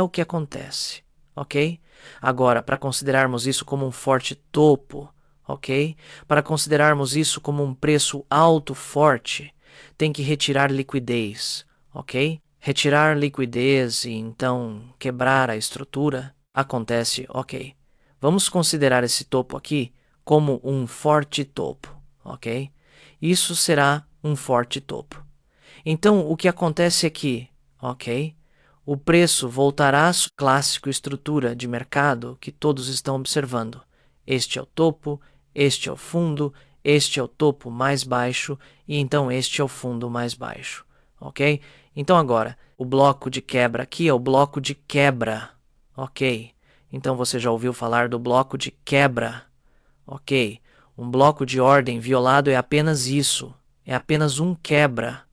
o que acontece, ok? Agora, para considerarmos isso como um forte topo, ok? Para considerarmos isso como um preço alto forte, tem que retirar liquidez, ok? Retirar liquidez e então quebrar a estrutura acontece, ok? Vamos considerar esse topo aqui como um forte topo, ok? Isso será um forte topo. Então, o que acontece aqui, ok? O preço voltará à sua clássica estrutura de mercado que todos estão observando. Este é o topo, este é o fundo, este é o topo mais baixo e então este é o fundo mais baixo, ok? Então agora, o bloco de quebra aqui é o bloco de quebra, ok? Então você já ouviu falar do bloco de quebra, ok? Um bloco de ordem violado é apenas isso, é apenas um quebra.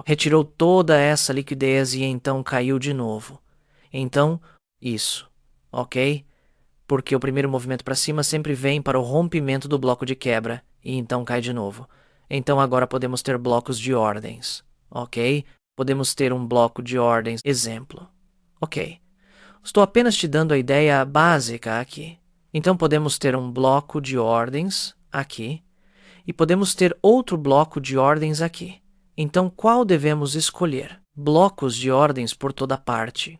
Retirou toda essa liquidez e então caiu de novo. Então, isso, ok? Porque o primeiro movimento para cima sempre vem para o rompimento do bloco de quebra e então cai de novo. Então agora podemos ter blocos de ordens, ok? Podemos ter um bloco de ordens, exemplo. Ok. Estou apenas te dando a ideia básica aqui. Então podemos ter um bloco de ordens aqui e podemos ter outro bloco de ordens aqui. Então, qual devemos escolher? Blocos de ordens por toda parte.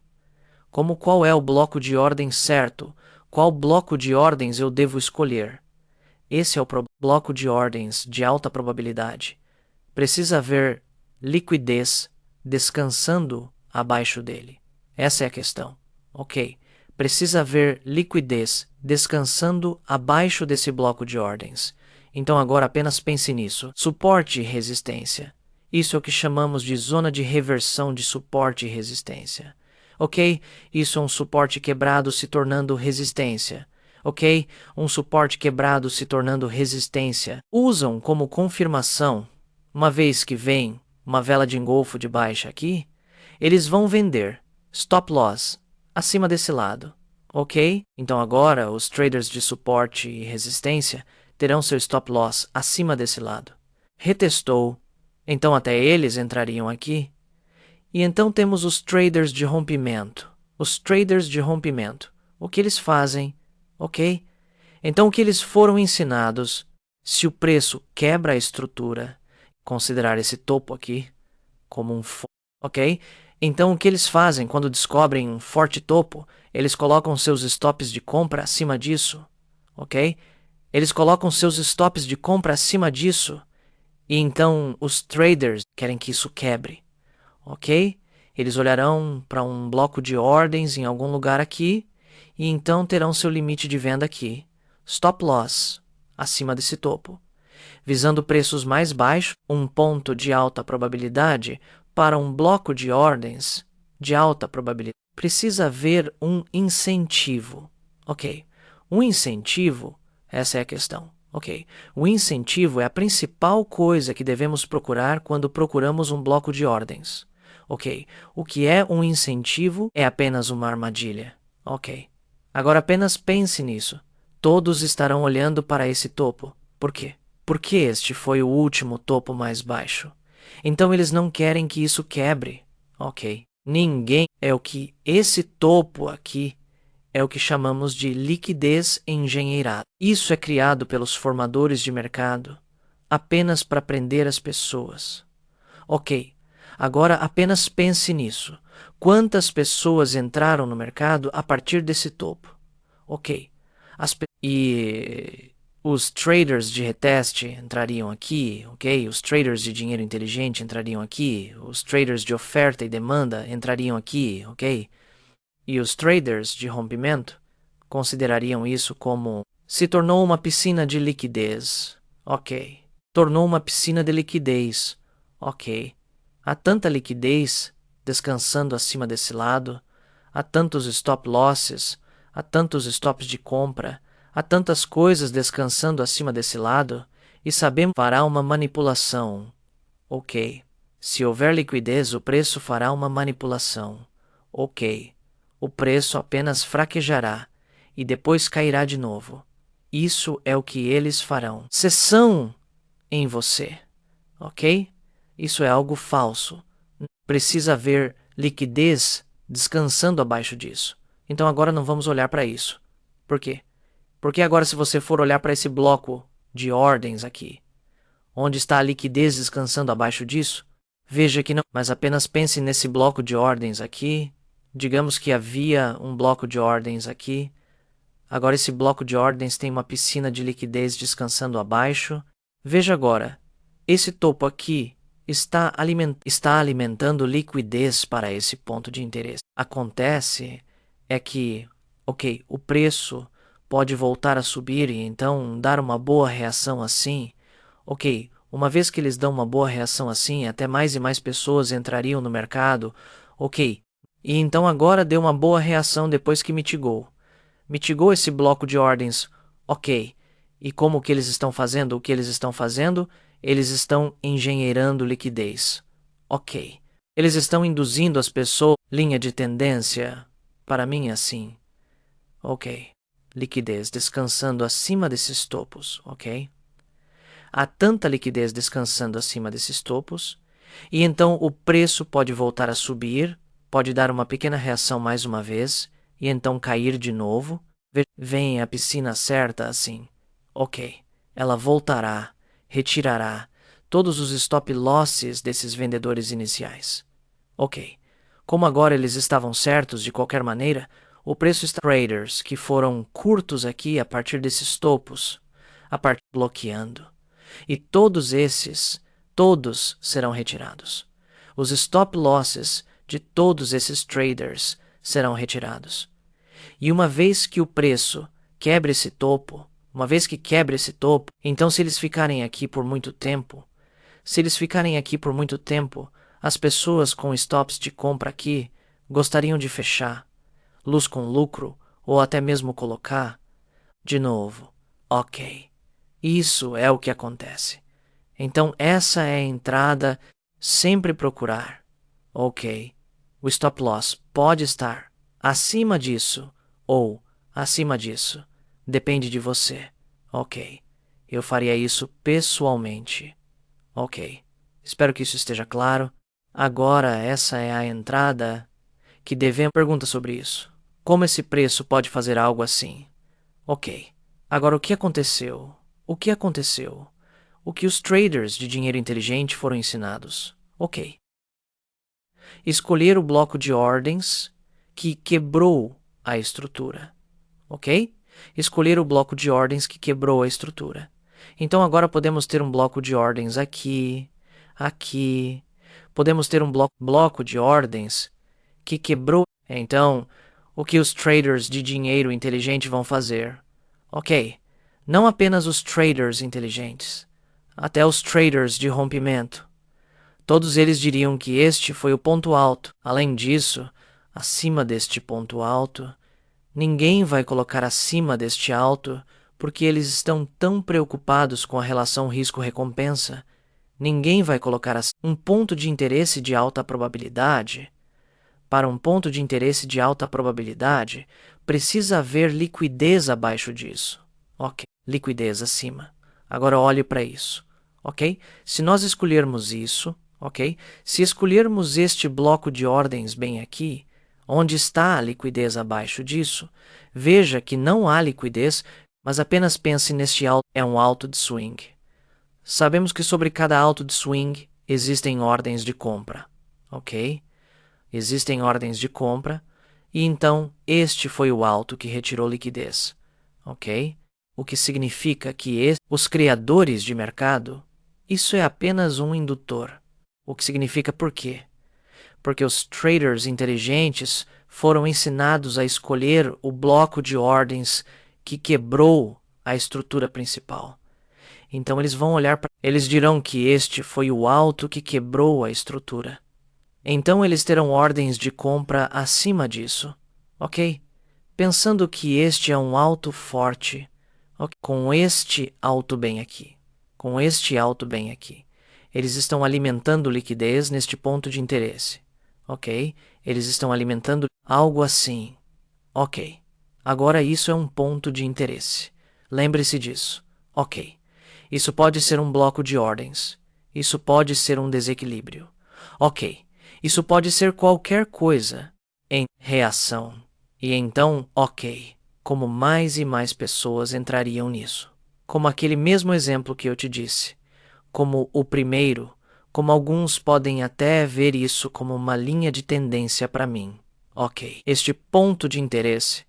Como qual é o bloco de ordem certo? Qual bloco de ordens eu devo escolher? Esse é o bloco de ordens de alta probabilidade. Precisa haver liquidez descansando abaixo dele. Essa é a questão. Ok. Precisa haver liquidez descansando abaixo desse bloco de ordens. Então agora apenas pense nisso. Suporte e resistência. Isso é o que chamamos de zona de reversão de suporte e resistência. Ok? Isso é um suporte quebrado se tornando resistência. Ok? Um suporte quebrado se tornando resistência. Usam como confirmação, uma vez que vem uma vela de engolfo de baixa aqui, eles vão vender stop loss acima desse lado. Ok? Então agora os traders de suporte e resistência terão seu stop loss acima desse lado. Retestou, então até eles entrariam aqui. E então temos os traders de rompimento. Os traders de rompimento. O que eles fazem? Ok? Então o que eles foram ensinados, se o preço quebra a estrutura, considerar esse topo aqui como um ok? Então o que eles fazem quando descobrem um forte topo? Eles colocam seus stops de compra acima disso, ok? Eles colocam seus stops de compra acima disso e então os traders querem que isso quebre, ok? Eles olharão para um bloco de ordens em algum lugar aqui e então terão seu limite de venda aqui, stop loss, acima desse topo, visando preços mais baixos, um ponto de alta probabilidade para um bloco de ordens de alta probabilidade. Precisa haver um incentivo, ok? Um incentivo, essa é a questão. Ok, o incentivo é a principal coisa que devemos procurar quando procuramos um bloco de ordens. Ok, o que é um incentivo é apenas uma armadilha. Ok, agora apenas pense nisso. Todos estarão olhando para esse topo. Por quê? Porque este foi o último topo mais baixo. Então eles não querem que isso quebre. Ok, ninguém é o que esse topo aqui é o que chamamos de liquidez engenheirada. Isso é criado pelos formadores de mercado apenas para prender as pessoas. Ok, agora apenas pense nisso. Quantas pessoas entraram no mercado a partir desse topo? Ok, e os traders de reteste entrariam aqui, ok? Os traders de dinheiro inteligente entrariam aqui, os traders de oferta e demanda entrariam aqui, ok? E os traders de rompimento considerariam isso como se tornou uma piscina de liquidez. Ok. Tornou uma piscina de liquidez. Ok. Há tanta liquidez descansando acima desse lado, há tantos stop losses, há tantos stops de compra, há tantas coisas descansando acima desse lado, e sabemos que fará uma manipulação. Ok. Se houver liquidez, o preço fará uma manipulação. Ok. O preço apenas fraquejará e depois cairá de novo. Isso é o que eles farão. Seção em você, ok? Isso é algo falso. Precisa haver liquidez descansando abaixo disso. Então agora não vamos olhar para isso. Por quê? Porque agora se você for olhar para esse bloco de ordens aqui, onde está a liquidez descansando abaixo disso, veja que não, mas apenas pense nesse bloco de ordens aqui. Digamos que havia um bloco de ordens aqui. Agora esse bloco de ordens tem uma piscina de liquidez descansando abaixo. Veja agora, esse topo aqui está alimentando liquidez para esse ponto de interesse. Acontece é que, ok, o preço pode voltar a subir e então dar uma boa reação assim. Ok, uma vez que eles dão uma boa reação assim, até mais e mais pessoas entrariam no mercado. Ok, e então agora deu uma boa reação depois que mitigou. Mitigou esse bloco de ordens. Ok, e como que eles estão fazendo? O que eles estão fazendo? Eles estão engenheirando liquidez. Ok. Eles estão induzindo as pessoas. Linha de tendência. Para mim é assim. Ok. Liquidez descansando acima desses topos. Ok. Há tanta liquidez descansando acima desses topos. E então o preço pode voltar a subir. Pode dar uma pequena reação mais uma vez. E então cair de novo. Vem a piscina certa assim. Ok, ela voltará, retirará todos os stop losses desses vendedores iniciais. Ok, como agora eles estavam certos de qualquer maneira, o preço está traders que foram curtos aqui a partir desses topos, a partir bloqueando. E todos serão retirados. Os stop losses de todos esses traders serão retirados. E uma vez que o preço quebra esse topo, então se eles ficarem aqui por muito tempo, as pessoas com stops de compra aqui gostariam de fechar, luz com lucro, ou até mesmo colocar. De novo, ok. Isso é o que acontece. Então essa é a entrada, sempre procurar. Ok, o stop loss pode estar acima disso ou acima disso. Depende de você. Ok. Eu faria isso pessoalmente. Ok. Espero que isso esteja claro. Agora, essa é a entrada que devemos. Pergunta sobre isso. Como esse preço pode fazer algo assim? Ok. Agora, o que aconteceu? O que aconteceu? O que os traders de dinheiro inteligente foram ensinados? Ok. Escolher o bloco de ordens que quebrou a estrutura. Ok? Escolher o bloco de ordens que quebrou a estrutura. Então agora podemos ter um bloco de ordens aqui, aqui. Podemos ter um bloco de ordens que quebrou. Então, o que os traders de dinheiro inteligente vão fazer? Ok, não apenas os traders inteligentes, até os traders de rompimento. Todos eles diriam que este foi o ponto alto. Além disso, acima deste ponto alto, ninguém vai colocar acima deste alto porque eles estão tão preocupados com a relação risco-recompensa. Ninguém vai colocar um ponto de interesse de alta probabilidade. Para um ponto de interesse de alta probabilidade, precisa haver liquidez abaixo disso. Ok, liquidez acima. Agora olhe para isso. Ok? Se nós escolhermos isso, ok? Se escolhermos este bloco de ordens bem aqui, onde está a liquidez abaixo disso, veja que não há liquidez, mas apenas pense neste alto. É um alto de swing. Sabemos que sobre cada alto de swing existem ordens de compra, ok? Existem ordens de compra, e então este foi o alto que retirou liquidez, ok? O que significa que os criadores de mercado, isso é apenas um indutor. O que significa por quê? Porque os traders inteligentes foram ensinados a escolher o bloco de ordens que quebrou a estrutura principal. Então eles vão olhar para. Eles dirão que este foi o alto que quebrou a estrutura. Então eles terão ordens de compra acima disso, ok? Pensando que este é um alto forte, okay? Com este alto bem aqui, eles estão alimentando liquidez neste ponto de interesse, ok? Eles estão alimentando algo assim, ok? Agora isso é um ponto de interesse. Lembre-se disso, ok? Isso pode ser um bloco de ordens. Isso pode ser um desequilíbrio. Ok, isso pode ser qualquer coisa. em reação. E então, ok, como mais e mais pessoas entrariam nisso. Como aquele mesmo exemplo que eu te disse. Como o primeiro, como alguns podem até ver isso como uma linha de tendência para mim. Ok, este ponto de interesse.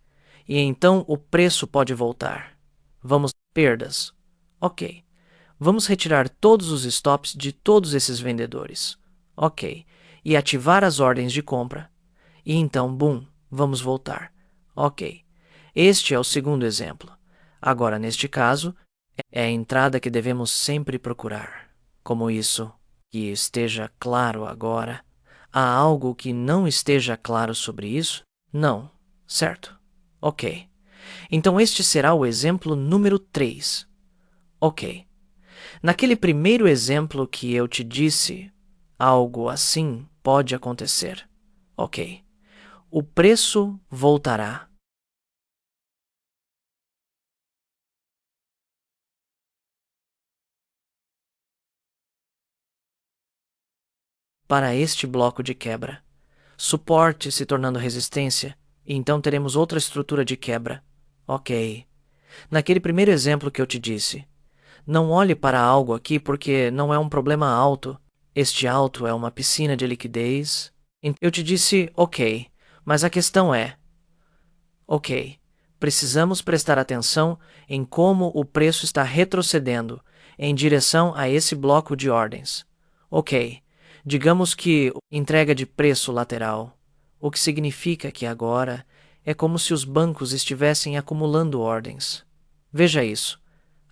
E então o preço pode voltar. Vamos perdas. Ok. Vamos retirar todos os stops de todos esses vendedores. Ok. E ativar as ordens de compra. E então, boom, vamos voltar. Ok. Este é o segundo exemplo. Agora, neste caso, é a entrada que devemos sempre procurar. Como isso, que esteja claro agora. Há algo que não esteja claro sobre isso? Não. Certo. Ok. Então este será o exemplo número 3. Ok. Naquele primeiro exemplo que eu te disse, algo assim pode acontecer. Ok. O preço voltará. Para este bloco de quebra. Suporte se tornando resistência, e então teremos outra estrutura de quebra. Ok. Naquele primeiro exemplo que eu te disse, não olhe para algo aqui porque não é um problema alto. Este alto é uma piscina de liquidez. Eu te disse, ok, mas a questão é, ok, precisamos prestar atenção em como o preço está retrocedendo em direção a esse bloco de ordens. Ok, digamos que entrega de preço lateral, o que significa que agora é como se os bancos estivessem acumulando ordens. Veja isso.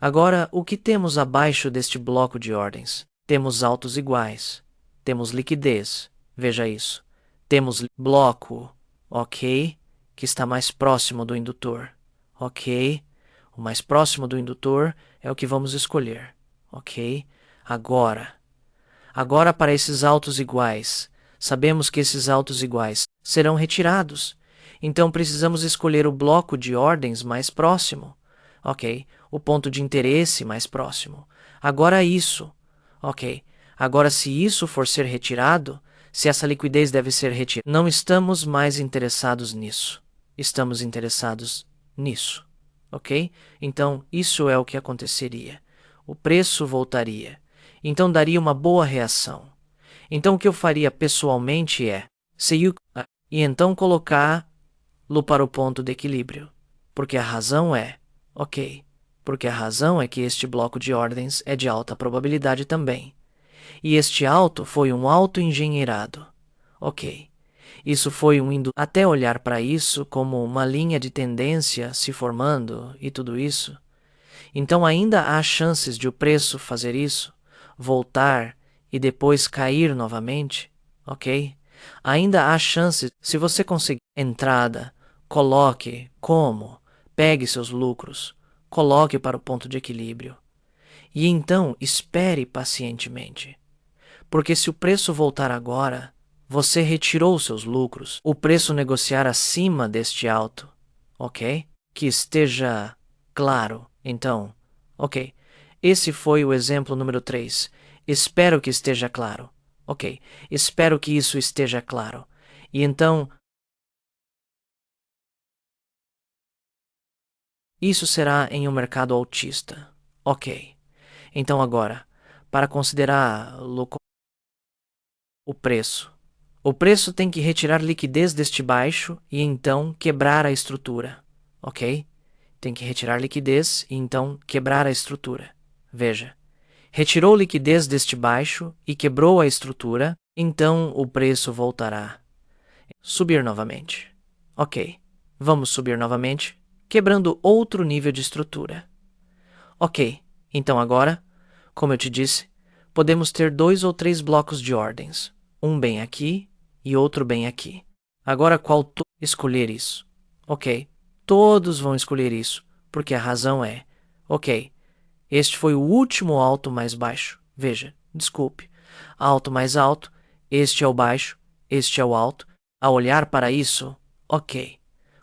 Agora, o que temos abaixo deste bloco de ordens? Temos altos iguais. Temos liquidez. Veja isso. Temos bloco, ok, que está mais próximo do indutor. Ok. O mais próximo do indutor é o que vamos escolher. Ok. Agora para esses altos iguais. Sabemos que esses altos iguais serão retirados. Então precisamos escolher o bloco de ordens mais próximo. Ok. O ponto de interesse mais próximo. Agora isso. Ok. Agora, se isso for ser retirado, se essa liquidez deve ser retirada, não estamos mais interessados nisso. Estamos interessados nisso. Ok? Então, isso é o que aconteceria. O preço voltaria. Então, daria uma boa reação. Então, o que eu faria pessoalmente é e então colocá-lo para o ponto de equilíbrio. Porque a razão é, ok, porque a razão é que este bloco de ordens é de alta probabilidade também. E este alto foi um alto engenheirado. Ok. Isso foi até olhar para isso como uma linha de tendência se formando e tudo isso. Então ainda há chances de o preço fazer isso, voltar e depois cair novamente, ok? Ainda há chances, se você conseguir entrada, coloque como, pegue seus lucros, coloque para o ponto de equilíbrio. E então espere pacientemente. Porque se o preço voltar agora, você retirou seus lucros, o preço negociar acima deste alto, ok? Que esteja claro. Então, ok. Esse foi o exemplo número 3. Espero que esteja claro. Ok. Espero que isso esteja claro. E então, isso será em um mercado altista. Ok. Então agora, para considerar o preço. O preço tem que retirar liquidez deste baixo e então quebrar a estrutura, ok? Tem que retirar liquidez e então quebrar a estrutura. Veja, retirou liquidez deste baixo e quebrou a estrutura, então o preço voltará. Subir novamente. Ok, vamos subir novamente, quebrando outro nível de estrutura. Ok, então agora, como eu te disse, podemos ter 2 ou 3 blocos de ordens, um bem aqui e outro bem aqui. Agora, escolher isso? Ok, todos vão escolher isso, porque a razão é: ok, este foi o último alto mais baixo. Veja, desculpe, alto mais alto, este é o baixo, este é o alto. Ao olhar para isso, ok,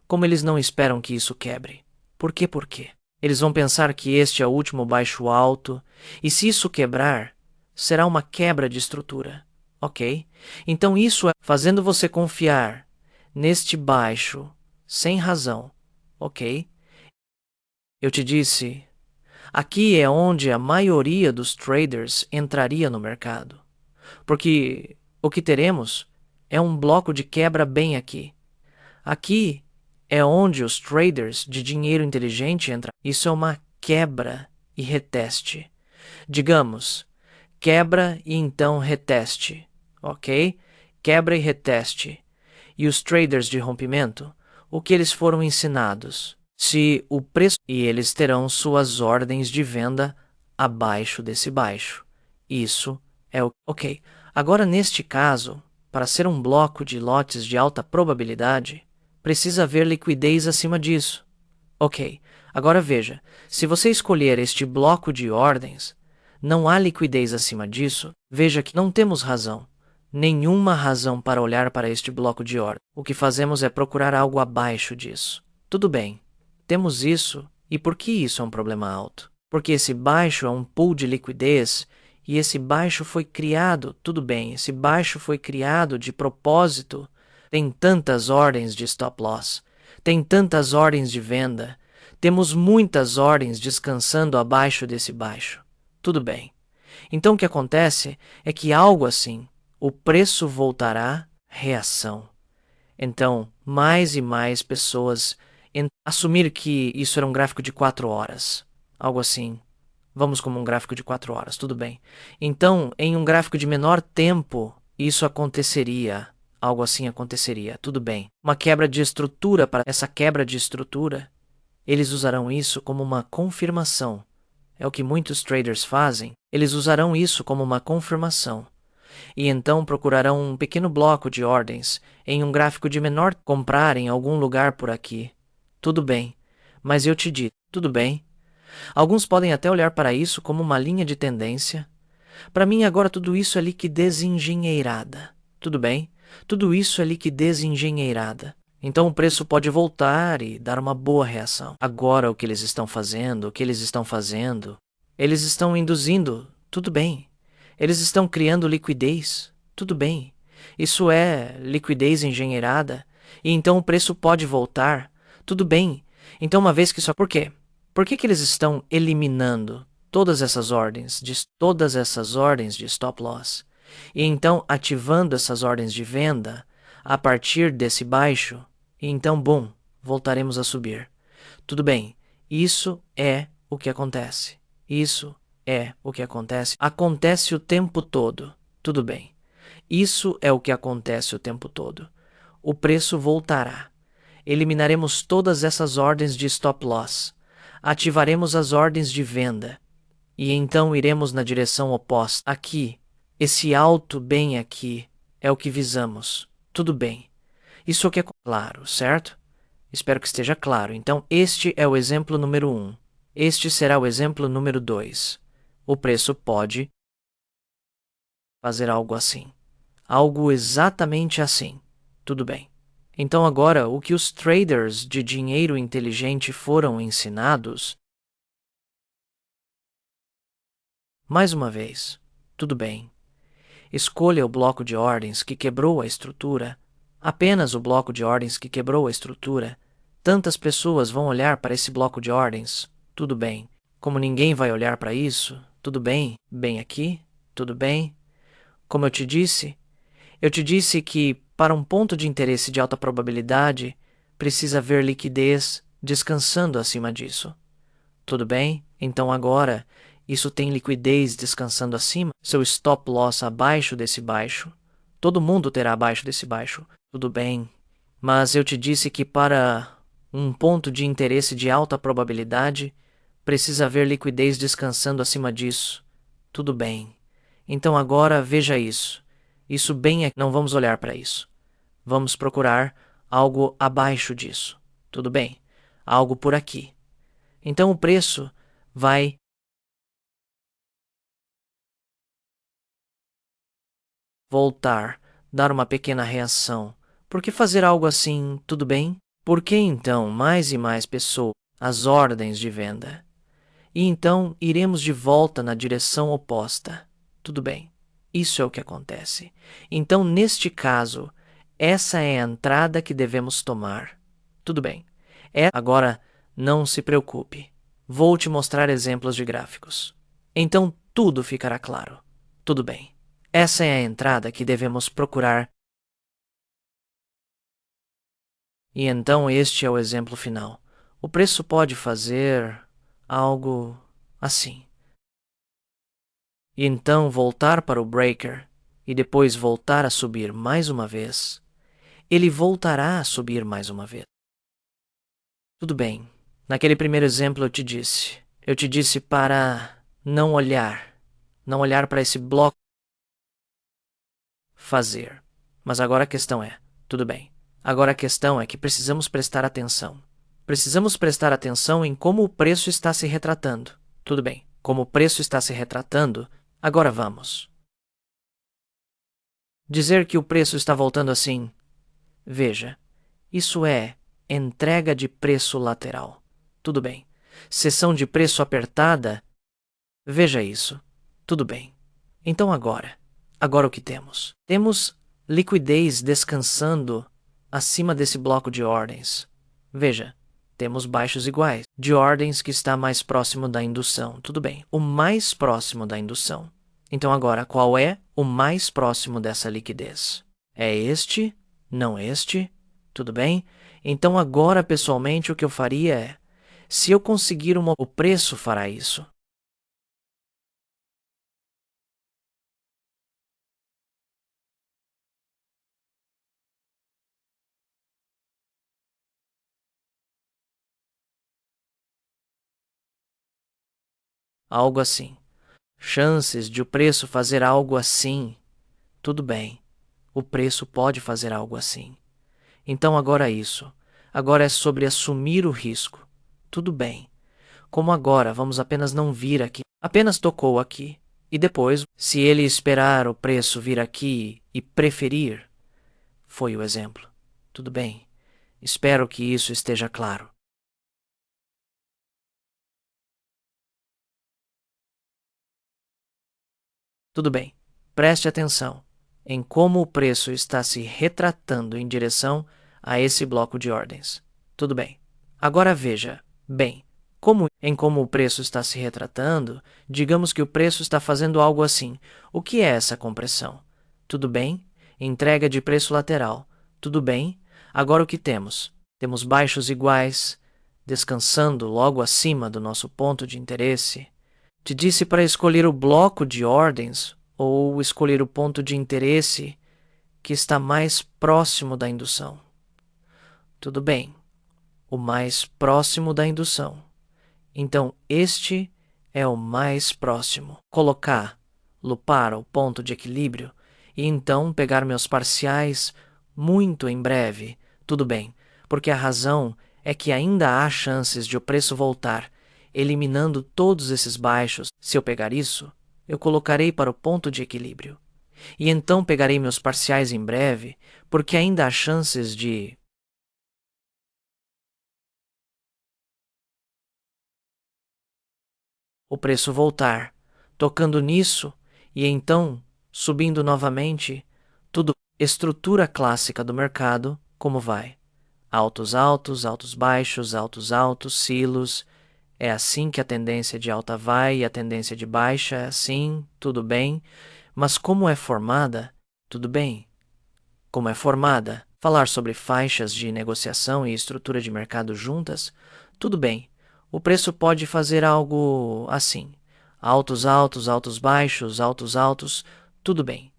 como eles não esperam que isso quebre. Por quê? Por quê? Eles vão pensar que este é o último baixo alto, e se isso quebrar, será uma quebra de estrutura, ok? Então isso é fazendo você confiar neste baixo, sem razão, ok? Eu te disse, aqui é onde a maioria dos traders entraria no mercado, porque o que teremos é um bloco de quebra bem aqui. Aqui é onde os traders de dinheiro inteligente entram. Isso é uma quebra e reteste. Digamos, quebra e então reteste, ok? Quebra e reteste. E os traders de rompimento, o que eles foram ensinados? Se o preço, e eles terão suas ordens de venda abaixo desse baixo. Isso é o ok. Agora, neste caso, para ser um bloco de lotes de alta probabilidade, precisa haver liquidez acima disso. Ok, agora veja, se você escolher este bloco de ordens, não há liquidez acima disso, veja que não temos razão, nenhuma razão para olhar para este bloco de ordem. O que fazemos é procurar algo abaixo disso. Tudo bem, temos isso, e por que isso é um problema alto? Porque esse baixo é um pool de liquidez e esse baixo foi criado, tudo bem, esse baixo foi criado de propósito. Tem tantas ordens de stop loss, tem tantas ordens de venda, temos muitas ordens descansando abaixo desse baixo. Tudo bem. Então o que acontece é que algo assim, o preço voltará, reação. Então, mais e mais pessoas assumir que isso era um gráfico de 4 horas, algo assim. Vamos como um gráfico de 4 horas, tudo bem. Então, em um gráfico de menor tempo, isso aconteceria. Algo assim aconteceria, tudo bem. Uma quebra de estrutura, para essa quebra de estrutura, eles usarão isso como uma confirmação. É o que muitos traders fazem. Eles usarão isso como uma confirmação. E então procurarão um pequeno bloco de ordens em um gráfico de menor comprar em algum lugar por aqui. Tudo bem, mas eu te digo, tudo bem. Alguns podem até olhar para isso como uma linha de tendência. Para mim, agora tudo isso é liquidez engenheirada. Tudo bem? Tudo isso é liquidez engenheirada. Então o preço pode voltar e dar uma boa reação. Agora o que eles estão fazendo, eles estão induzindo, tudo bem. Eles estão criando liquidez, tudo bem. Isso é liquidez engenheirada, e então o preço pode voltar, tudo bem. Então uma vez que isso... Por quê? Por que eles estão eliminando todas essas ordens de stop loss e então ativando essas ordens de venda a partir desse baixo? E então, bom, voltaremos a subir. Tudo bem, isso é o que acontece. Isso é o que acontece. Acontece o tempo todo. Tudo bem. Isso é o que acontece o tempo todo. O preço voltará. Eliminaremos todas essas ordens de stop loss. Ativaremos as ordens de venda. E então iremos na direção oposta. Aqui, esse alto bem aqui, é o que visamos. Tudo bem. Isso aqui é claro, certo? Espero que esteja claro. Então, este é o exemplo número 1. Este será o exemplo número 2. O preço pode fazer algo assim. Algo exatamente assim. Tudo bem. Então agora, o que os traders de dinheiro inteligente foram ensinados... Mais uma vez, tudo bem. Escolha o bloco de ordens que quebrou a estrutura. Apenas o bloco de ordens que quebrou a estrutura. Tantas pessoas vão olhar para esse bloco de ordens. Tudo bem. Como ninguém vai olhar para isso, tudo bem. Bem aqui, tudo bem. Como eu te disse que para um ponto de interesse de alta probabilidade, precisa haver liquidez descansando acima disso. Tudo bem? Então agora, isso tem liquidez descansando acima, seu stop loss abaixo desse baixo. Todo mundo terá abaixo desse baixo. Tudo bem. Mas eu te disse que para um ponto de interesse de alta probabilidade, precisa haver liquidez descansando acima disso. Tudo bem. Então agora veja isso. Isso bem aqui. Não vamos olhar para isso. Vamos procurar algo abaixo disso. Tudo bem? Algo por aqui. Então o preço vai voltar, dar uma pequena reação. Por que fazer algo assim, tudo bem? Por que então mais e mais pessoas as ordens de venda? E então iremos de volta na direção oposta. Tudo bem. Isso é o que acontece. Então, neste caso, Essa é a entrada que devemos tomar. Tudo bem. Agora, não se preocupe. Vou te mostrar exemplos de gráficos. Então tudo ficará claro. Tudo bem. Essa é a entrada que devemos procurar. E então este é o exemplo final. O preço pode fazer algo assim. E então voltar para o breaker e depois voltar a subir mais uma vez. Ele voltará a subir mais uma vez. Tudo bem. Naquele primeiro exemplo eu te disse para não olhar para esse bloco fazer. Mas agora a questão é, tudo bem. Agora a questão é que precisamos prestar atenção. Precisamos prestar atenção em como o preço está se retratando. Tudo bem. Como o preço está se retratando, agora vamos dizer que o preço está voltando assim. Veja, isso é entrega de preço lateral. Tudo bem. Seção de preço apertada. Veja isso. Tudo bem. Então agora o que temos? Temos liquidez descansando acima desse bloco de ordens. Veja, temos baixos iguais de ordens que está mais próximo da indução. Tudo bem. O mais próximo da indução. Então agora, qual é o mais próximo dessa liquidez? É este? Não este? Tudo bem? Então agora, pessoalmente, o que eu faria é, se eu conseguir o preço fará isso. Algo assim. Chances de o preço fazer algo assim. Tudo bem. O preço pode fazer algo assim. Então agora isso. Agora é sobre assumir o risco. Tudo bem. Como agora vamos apenas não vir aqui. Apenas tocou aqui. E depois, se ele esperar o preço vir aqui e preferir, foi o exemplo. Tudo bem. Espero que isso esteja claro. Tudo bem. Preste atenção em como o preço está se retratando em direção a esse bloco de ordens. Tudo bem. Agora veja, bem, como o preço está se retratando, digamos que o preço está fazendo algo assim. O que é essa compressão? Tudo bem? Entrega de preço lateral. Tudo bem? Agora o que temos? Temos baixos iguais, descansando logo acima do nosso ponto de interesse. Te disse para escolher o bloco de ordens ou escolher o ponto de interesse que está mais próximo da indução. Tudo bem, o mais próximo da indução. Então, este é o mais próximo. Lupar o ponto de equilíbrio e então pegar meus parciais muito em breve. Tudo bem, porque a razão é que ainda há chances de o preço voltar, eliminando todos esses baixos. Se eu pegar isso, eu colocarei para o ponto de equilíbrio. E então pegarei meus parciais em breve, porque ainda há chances de o preço voltar, tocando nisso e então subindo novamente, tudo estrutura clássica do mercado, como vai? Altos altos, altos baixos, altos altos, silos. É assim que a tendência de alta vai e a tendência de baixa é assim, tudo bem. Mas como é formada? Tudo bem. Como é formada? Falar sobre faixas de negociação e estrutura de mercado juntas? Tudo bem. O preço pode fazer algo assim. Altos altos, altos baixos, altos altos, tudo bem.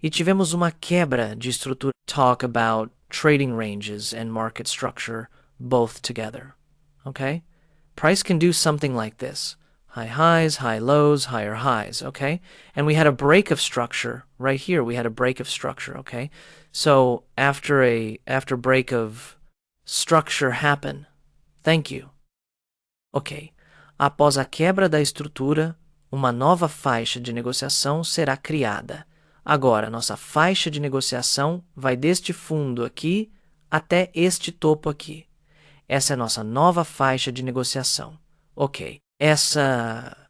E tivemos uma quebra de estrutura. Talk about trading ranges and market structure both together. Okay? Price can do something like this. High highs, high lows, higher highs, okay? And we had a break of structure right here. We had a break of structure, okay? So after break of structure happen. Thank you. Ok. Após a quebra da estrutura, uma nova faixa de negociação será criada. Agora, nossa faixa de negociação vai deste fundo aqui até este topo aqui. Essa é a nossa nova faixa de negociação. Ok.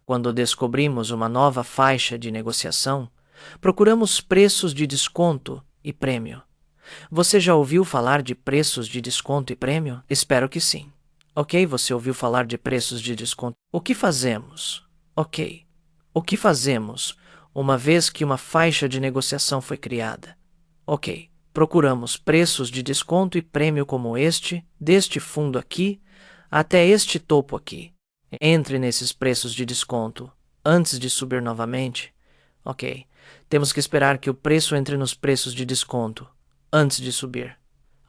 Quando descobrimos uma nova faixa de negociação, procuramos preços de desconto e prêmio. Você já ouviu falar de preços de desconto e prêmio? Espero que sim. Ok, você ouviu falar de preços de desconto. O que fazemos? Ok. O que fazemos uma vez que uma faixa de negociação foi criada? Ok. Procuramos preços de desconto e prêmio como este, deste fundo aqui, até este topo aqui. Entre nesses preços de desconto antes de subir novamente. Ok. Temos que esperar que o preço entre nos preços de desconto antes de subir.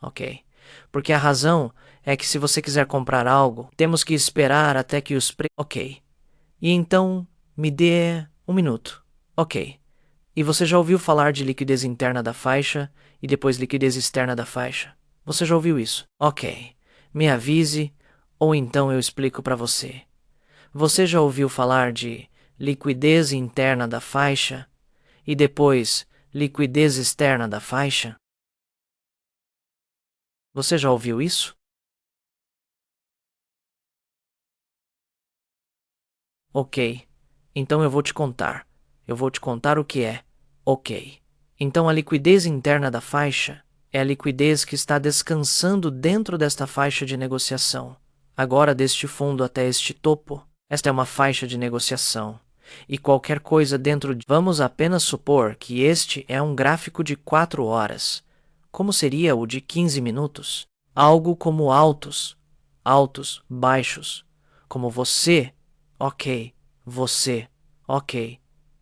Ok. Porque a razão é que se você quiser comprar algo, temos que esperar até que os preços. Ok. E então, me dê um minuto. Ok. E você já ouviu falar de liquidez interna da faixa e depois liquidez externa da faixa? Você já ouviu isso? Ok. Me avise ou então eu explico para você. Você já ouviu falar de liquidez interna da faixa e depois liquidez externa da faixa? Você já ouviu isso? Ok. Então eu vou te contar. Eu vou te contar o que é. Ok. Então a liquidez interna da faixa é a liquidez que está descansando dentro desta faixa de negociação. Agora, deste fundo até este topo, esta é uma faixa de negociação. E qualquer coisa dentro de. Vamos apenas supor que este é um gráfico de 4 horas. Como seria o de 15 minutos? Algo como altos, altos, baixos. Como você. Ok. Você. Ok.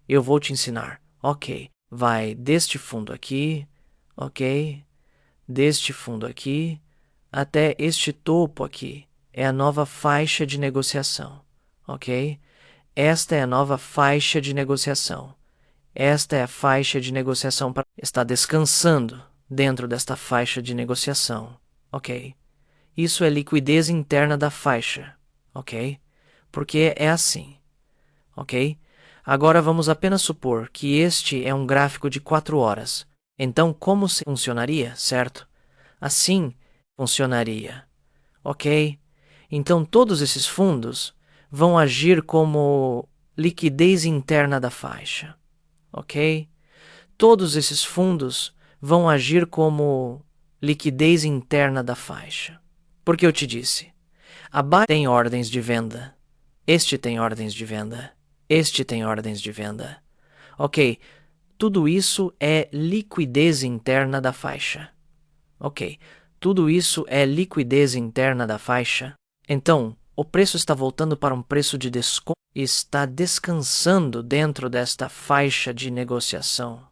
Eu vou te ensinar. Ok. Vai deste fundo aqui. Ok. Deste fundo aqui até este topo aqui. É a nova faixa de negociação. Ok? Esta é a nova faixa de negociação. Esta é a faixa de negociação para. Está descansando dentro desta faixa de negociação. Ok? Isso é liquidez interna da faixa. Ok? Porque é assim. Ok? Agora vamos apenas supor que este é um gráfico de 4 horas. Então, como funcionaria, certo? Assim funcionaria. Ok? Então, todos esses fundos vão agir como liquidez interna da faixa. Ok? Todos esses fundos vão agir como liquidez interna da faixa. Porque eu te disse, abaixo tem ordens de venda. Este tem ordens de venda. Este tem ordens de venda. Ok, tudo isso é liquidez interna da faixa. Ok, tudo isso é liquidez interna da faixa. Então, o preço está voltando para um preço de desconto e está descansando dentro desta faixa de negociação.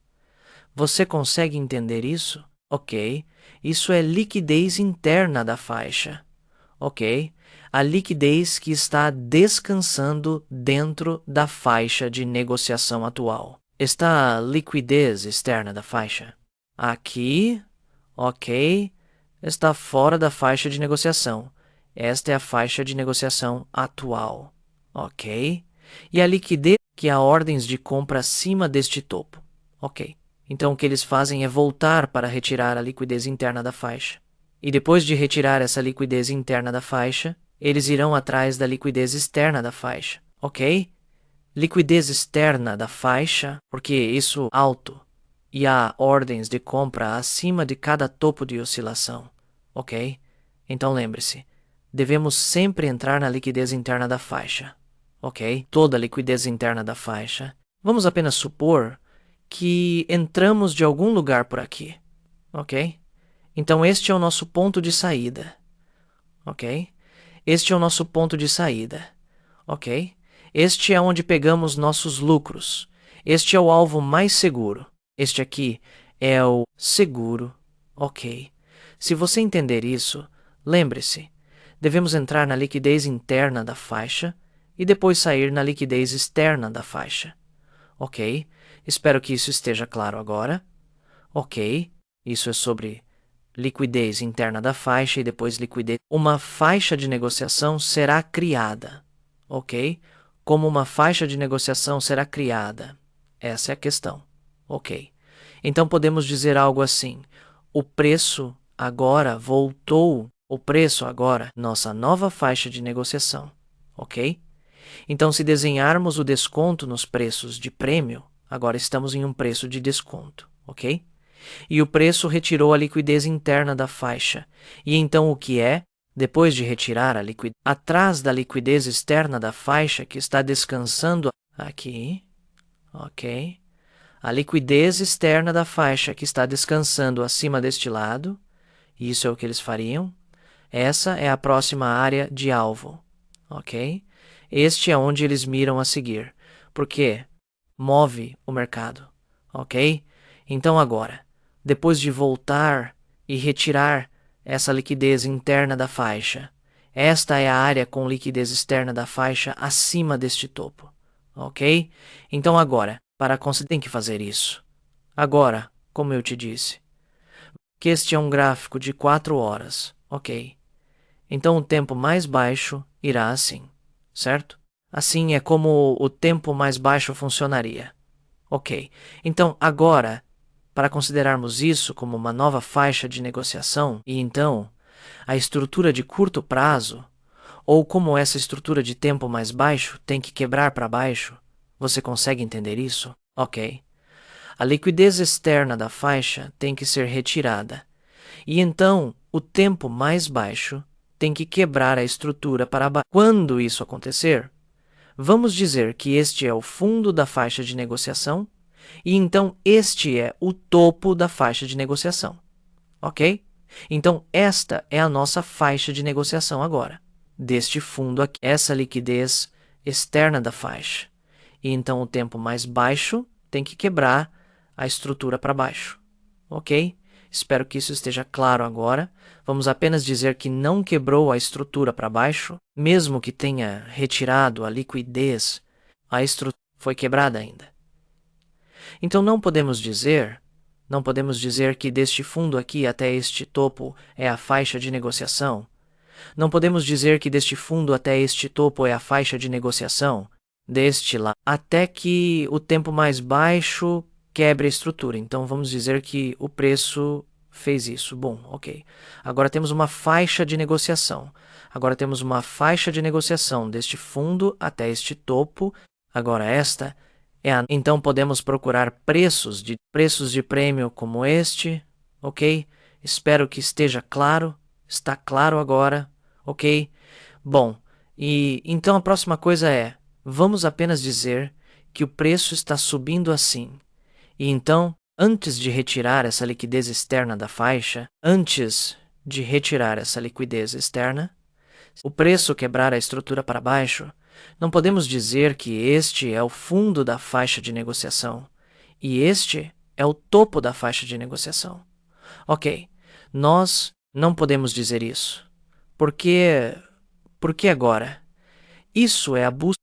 Você consegue entender isso? Ok, isso é liquidez interna da faixa. Ok, a liquidez que está descansando dentro da faixa de negociação atual. Está a liquidez externa da faixa. Aqui, ok, está fora da faixa de negociação. Esta é a faixa de negociação atual. Ok? E a liquidez que há ordens de compra acima deste topo. Ok. Então o que eles fazem é voltar para retirar a liquidez interna da faixa. E depois de retirar essa liquidez interna da faixa, eles irão atrás da liquidez externa da faixa. Ok? Liquidez externa da faixa, porque isso alto. E há ordens de compra acima de cada topo de oscilação. Ok? Então lembre-se, devemos sempre entrar na liquidez interna da faixa. Ok? Toda a liquidez interna da faixa. Vamos apenas supor que entramos de algum lugar por aqui. Ok? Então este é o nosso ponto de saída. Ok? Este é o nosso ponto de saída. Ok? Este é onde pegamos nossos lucros. Este é o alvo mais seguro. Este aqui é o seguro. Ok. Se você entender isso, lembre-se, devemos entrar na liquidez interna da faixa e depois sair na liquidez externa da faixa. Ok? Espero que isso esteja claro agora. Ok. Isso é sobre liquidez interna da faixa e depois liquidez. Uma faixa de negociação será criada. Ok? Como uma faixa de negociação será criada? Essa é a questão. Ok. Então podemos dizer algo assim: o preço agora voltou. O preço agora, nossa nova faixa de negociação. Ok? Então, se desenharmos o desconto nos preços de prêmio, agora estamos em um preço de desconto. Ok? E o preço retirou a liquidez interna da faixa. E então o que é? Depois de retirar a liquidez, atrás da liquidez externa da faixa que está descansando aqui, ok? A liquidez externa da faixa que está descansando acima deste lado, isso é o que eles fariam. Essa é a próxima área de alvo, ok? Este é onde eles miram a seguir, porque move o mercado, ok? Então agora, depois de voltar e retirar essa liquidez interna da faixa, esta é a área com liquidez externa da faixa acima deste topo, ok? Então agora, para conseguir, tem que fazer isso. Agora, como eu te disse, que este é um gráfico de 4 horas, ok? Então o tempo mais baixo irá assim, certo? Assim é como o tempo mais baixo funcionaria. Ok, então agora, para considerarmos isso como uma nova faixa de negociação, e então a estrutura de curto prazo, ou como essa estrutura de tempo mais baixo tem que quebrar para baixo, você consegue entender isso? Ok. A liquidez externa da faixa tem que ser retirada, e então o tempo mais baixo tem que quebrar a estrutura para baixo. Quando isso acontecer, vamos dizer que este é o fundo da faixa de negociação, e então este é o topo da faixa de negociação, ok? Então esta é a nossa faixa de negociação agora, deste fundo aqui, essa liquidez externa da faixa. E então o tempo mais baixo tem que quebrar a estrutura para baixo, ok? Espero que isso esteja claro agora. Vamos apenas dizer que não quebrou a estrutura para baixo, mesmo que tenha retirado a liquidez, a estrutura foi quebrada ainda. Então não podemos dizer que deste fundo aqui até este topo é a faixa de negociação. Não podemos dizer que deste fundo até este topo é a faixa de negociação, deste lá até que o tempo mais baixo quebre a estrutura. Então vamos dizer que o preço fez isso. Bom, ok. Agora temos uma faixa de negociação. Agora temos uma faixa de negociação deste fundo até este topo. Agora esta é a... Então podemos procurar preços de prêmio como este, ok? Espero que esteja claro. Está claro agora, ok? Bom, e então a próxima coisa é, vamos apenas dizer que o preço está subindo assim. E então, antes de retirar essa liquidez externa da faixa, o preço quebrar a estrutura para baixo, não podemos dizer que este é o fundo da faixa de negociação e este é o topo da faixa de negociação. Ok, nós não podemos dizer isso. Por que agora? Isso é a busca